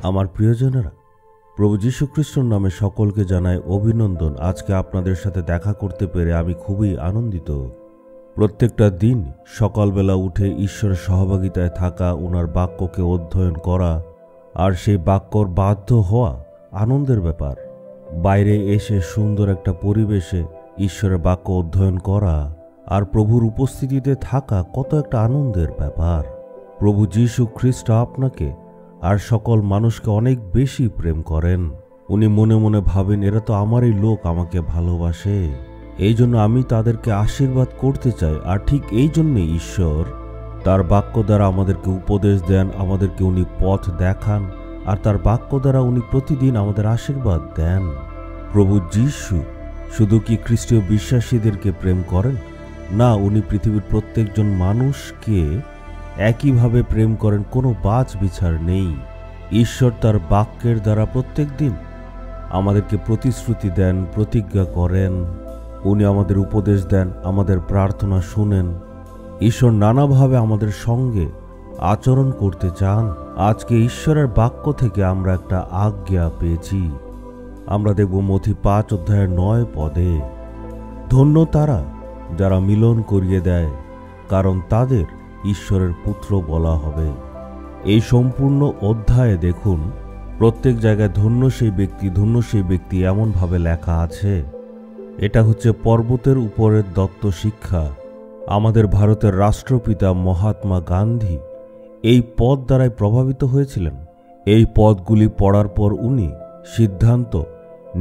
আমার প্রিয়জনেরা, প্রভু যীশু খ্রিস্টর নামে সকলকে জানাই অভিনন্দন। আজকে আপনাদের সাথে দেখা করতে পেরে আমি খুবই আনন্দিত। প্রত্যেকটা দিন সকালবেলা উঠে ঈশ্বরের সহভাগিতায় থাকা, ওনার বাক্যকে অধ্যয়ন করা আর সেই বাক্যর বাধ্য হওয়া আনন্দের ব্যাপার। বাইরে এসে সুন্দর একটা পরিবেশে ঈশ্বরের বাক্য অধ্যয়ন করা আর প্রভুর উপস্থিতিতে থাকা কত একটা আনন্দের ব্যাপার। প্রভু যীশু খ্রিস্ট আপনাকে আর সকল মানুষকে অনেক বেশি প্রেম করেন। উনি মনে মনে ভাবেন, এরা তো আমারই লোক, আমাকে ভালোবাসে, এই জন্য আমি তাদেরকে আশীর্বাদ করতে চাই। আর ঠিক এই জন্যে ঈশ্বর তার বাক্য দ্বারা আমাদেরকে উপদেশ দেন, আমাদেরকে উনি পথ দেখান, আর তার বাক্য দ্বারা উনি প্রতিদিন আমাদের আশীর্বাদ দেন। প্রভু যীশু শুধু কি খ্রিস্টীয় বিশ্বাসীদেরকে প্রেম করেন? না, উনি পৃথিবীর প্রত্যেকজন মানুষকে একইভাবে প্রেম করেন, কোনো বাছ বিচার নেই। ঈশ্বর তার বাক্যের দ্বারা প্রত্যেক দিন আমাদেরকে প্রতিশ্রুতি দেন, প্রতিজ্ঞা করেন, উনি আমাদের উপদেশ দেন, আমাদের প্রার্থনা শুনেন। ঈশ্বর নানাভাবে আমাদের সঙ্গে আচরণ করতে চান। আজকে ঈশ্বরের বাক্য থেকে আমরা একটা আজ্ঞা পেয়েছি। আমরা দেখব মথি 5 অধ্যায়ের 9 পদে, ধন্য তারা যারা মিলন করিয়ে দেয়, কারণ তাদের ঈশ্বরের পুত্র বলা হবে। এই সম্পূর্ণ অধ্যায়ে দেখুন, প্রত্যেক জায়গায় ধন্য সেই ব্যক্তি, ধন্য সেই ব্যক্তি এমনভাবে লেখা আছে। এটা হচ্ছে পর্বতের উপরের দত্ত শিক্ষা। আমাদের ভারতের রাষ্ট্রপিতা মহাত্মা গান্ধী এই পদ দ্বারাই প্রভাবিত হয়েছিলেন। এই পদগুলি পড়ার পর উনি সিদ্ধান্ত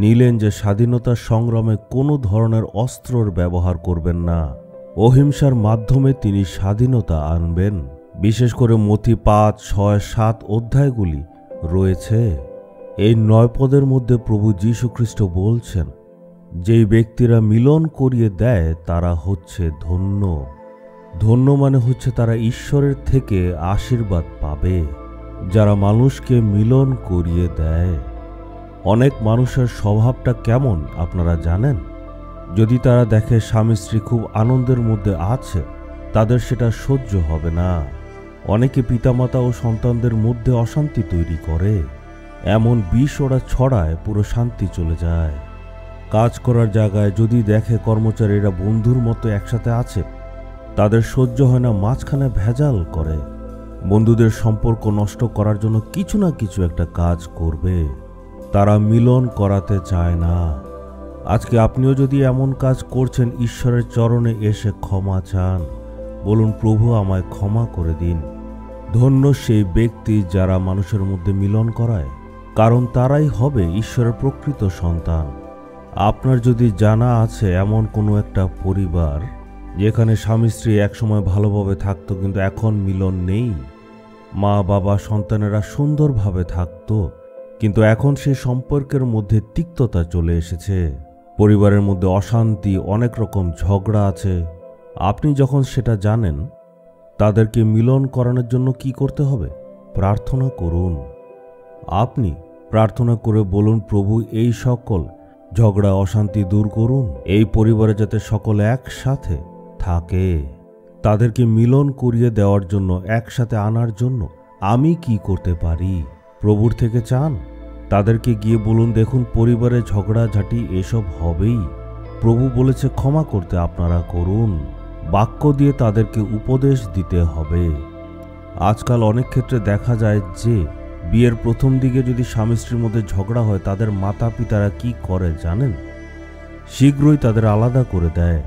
নিলেন যে স্বাধীনতার সংগ্রামে কোনো ধরনের অস্ত্রর ব্যবহার করবেন না, অহিংসার মাধ্যমে তিনি স্বাধীনতা আনবেন। বিশেষ করে মথি 5, 6, 7 অধ্যায়গুলি রয়েছে। এই 9 পদের মধ্যে প্রভু যীশু খ্রিস্ট বলছেন, যেই ব্যক্তিরা মিলন করিয়ে দেয় তারা হচ্ছে ধন্য। ধন্য মানে হচ্ছে তারা ঈশ্বরের থেকে আশীর্বাদ পাবে। যারা মানুষকে মিলন করিয়ে দেয়। অনেক মানুষের স্বভাবটা কেমন আপনারা জানেন? যদি তারা দেখে স্বামী স্ত্রী খুব আনন্দের মধ্যে আছে, তাদের সেটা সহ্য হবে না। অনেকে পিতামাতা ও সন্তানদের মধ্যে অশান্তি তৈরি করে, এমন বিষ ওরা ছড়ায়, পুরো শান্তি চলে যায়। কাজ করার জায়গায় যদি দেখে কর্মচারীরা বন্ধুর মতো একসাথে আছে, তাদের সহ্য হয় না, মাঝখানে ভেজাল করে। বন্ধুদের সম্পর্ক নষ্ট করার জন্য কিছু না কিছু একটা কাজ করবে। তারা মিলন করাতে চায় না। আজকে আপনিও যদি এমন কাজ করছেন, ঈশ্বরের চরণে এসে ক্ষমা চান, বলুন, প্রভু আমায় ক্ষমা করে দিন। ধন্য সেই ব্যক্তি যারা মানুষের মধ্যে মিলন করায়, কারণ তারাই হবে ঈশ্বরের প্রকৃত সন্তান। আপনার যদি জানা আছে এমন কোনো একটা পরিবার যেখানে স্বামী স্ত্রী একসময় ভালোভাবে থাকতো, কিন্তু এখন মিলন নেই, মা বাবা সন্তানেরা সুন্দরভাবে থাকতো, কিন্তু এখন সেই সম্পর্কের মধ্যে তিক্ততা চলে এসেছে, পরিবারের মধ্যে অশান্তি, অনেক রকম ঝগড়া আছে। আপনি যখন সেটা জানেন, তাদেরকে মিলন করানোর জন্য কি করতে হবে? প্রার্থনা করুন। আপনি প্রার্থনা করে বলুন, প্রভু এই সকল ঝগড়া অশান্তি দূর করুন, এই পরিবারে যাতে সকলে একসাথে থাকে। তাদেরকে মিলন করিয়ে দেওয়ার জন্য, একসাথে আনার জন্য আমি কি করতে পারি? প্রভুর থেকে চান। তাদেরকে গিয়ে বলুন, দেখুন পরিবারে ঝগড়াঝাটি এসব হবেই, প্রভু বলেছে ক্ষমা করতে, আপনারা করুন। বাক্য দিয়ে তাদেরকে উপদেশ দিতে হবে। আজকাল অনেক ক্ষেত্রে দেখা যায় যে বিয়ের প্রথম দিকে যদি স্বামী স্ত্রীর মধ্যে ঝগড়া হয়, তাদের মাতা পিতারা কি করে জানেন? শীঘ্রই তাদের আলাদা করে দেয়।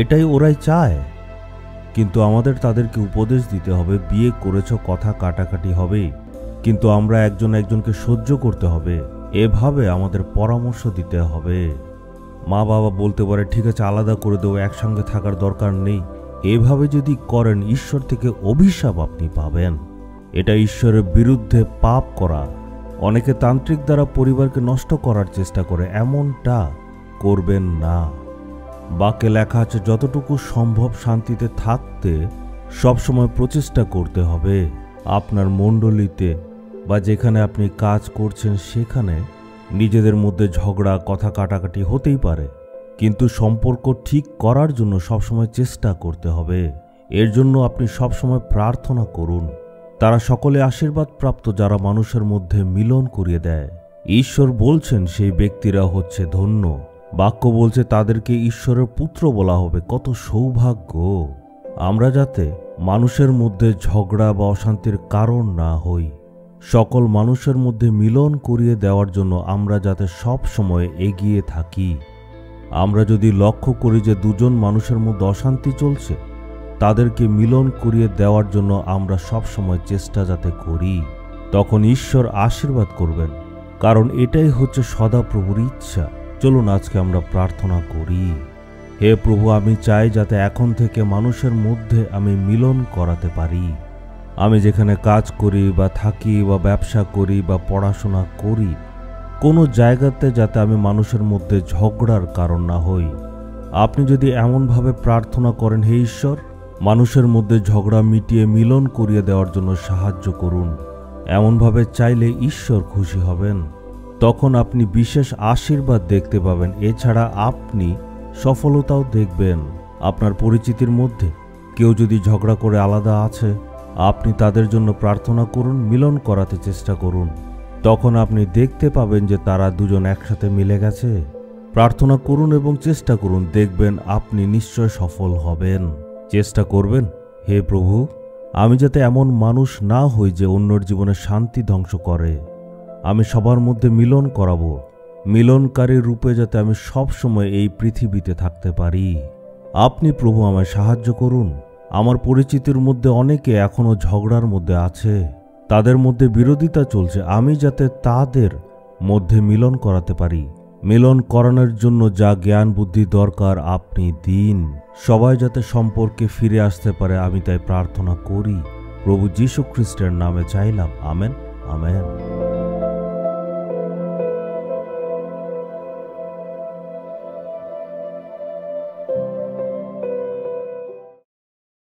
এটাই ওরাই চায়। কিন্তু আমাদের তাদেরকে উপদেশ দিতে হবে, বিয়ে করেছ, কথা কাটাকাটি হবে, কিন্তু আমরা একজন একজনকে সহ্য করতে হবে, এভাবে আমাদের পরামর্শ দিতে হবে। মা বাবা বলতে পারে, ঠিক আছে আলাদা করে দেবো, একসঙ্গে থাকার দরকার নেই। এভাবে যদি করেন, ঈশ্বর থেকে অভিশাপ আপনি পাবেন। এটা ঈশ্বরের বিরুদ্ধে পাপ করা। অনেকে তান্ত্রিক দ্বারা পরিবারকে নষ্ট করার চেষ্টা করে, এমনটা করবেন না। বাক্যে লেখা আছে, যতটুকু সম্ভব শান্তিতে থাকতে সবসময় প্রচেষ্টা করতে হবে। আপনার মণ্ডলীতে বা যেখানে আপনি কাজ করছেন, সেখানে নিজেদের মধ্যে ঝগড়া, কথা কাটাকাটি হতেই পারে, কিন্তু সম্পর্ক ঠিক করার জন্য সবসময় চেষ্টা করতে হবে। এর জন্য আপনি সবসময় প্রার্থনা করুন। তারা সকলে আশীর্বাদ প্রাপ্ত যারা মানুষের মধ্যে মিলন করিয়ে দেয়। ঈশ্বর বলছেন সেই ব্যক্তিরা হচ্ছে ধন্য। বাক্য বলছে তাদেরকে ঈশ্বরের পুত্র বলা হবে। কত সৌভাগ্য! আমরা যাতে মানুষের মধ্যে ঝগড়া বা অশান্তির কারণ না হই, সকল মানুষের মধ্যে মিলন করিয়ে দেওয়ার জন্য আমরা যাতে সব সময় এগিয়ে থাকি। আমরা যদি লক্ষ্য করি যে দুজন মানুষের মধ্যে অশান্তি চলছে, তাদেরকে মিলন করিয়ে দেওয়ার জন্য আমরা সব সময় চেষ্টা যাতে করি, তখন ঈশ্বর আশীর্বাদ করবেন, কারণ এটাই হচ্ছে সদাপ্রভুর ইচ্ছা। চলুন আজকে আমরা প্রার্থনা করি। হে প্রভু, আমি চাই যাতে এখন থেকে মানুষের মধ্যে আমি মিলন করাতে পারি। আমি যেখানে কাজ করি বা থাকি বা ব্যবসা করি বা পড়াশোনা করি, কোনো জায়গাতে যাতে আমি মানুষের মধ্যে ঝগড়ার কারণ না হই। আপনি যদি এমনভাবে প্রার্থনা করেন, হে ঈশ্বর, মানুষের মধ্যে ঝগড়া মিটিয়ে মিলন করিয়ে দেওয়ার জন্য সাহায্য করুন, এমনভাবে চাইলে ঈশ্বর খুশি হবেন। তখন আপনি বিশেষ আশীর্বাদ দেখতে পাবেন। এছাড়া আপনি সফলতাও দেখবেন। আপনার পরিচিতির মধ্যে কেউ যদি ঝগড়া করে আলাদা আছে, আপনি তাদের জন্য প্রার্থনা করুন, মিলন করাতে চেষ্টা করুন। তখন আপনি দেখতে পাবেন যে তারা দুজন একসাথে মিলে গেছে। প্রার্থনা করুন এবং চেষ্টা করুন, দেখবেন আপনি নিশ্চয় সফল হবেন। চেষ্টা করবেন, হে প্রভু, আমি যাতে এমন মানুষ না হই যে অন্যের জীবনে শান্তি ধ্বংস করে। আমি সবার মধ্যে মিলন করাবো। মিলনকারী রূপে যাতে আমি সব সময় এই পৃথিবীতে থাকতে পারি। আপনি প্রভু আমায় সাহায্য করুন। আমার পরিচিতির মধ্যে অনেকে এখনো ঝগড়ার মধ্যে আছে, তাদের মধ্যে বিরোধিতা চলছে। আমি যাতে তাদের মধ্যে মিলন করাতে পারি। মিলন করানোর জন্য যা জ্ঞান বুদ্ধি দরকার আপনি দিন। সবাই যাতে সম্পর্কে ফিরে আসতে পারে, আমি তাই প্রার্থনা করি। প্রভু যীশু খ্রিস্টের নামে চাইলাম। Amen, amen.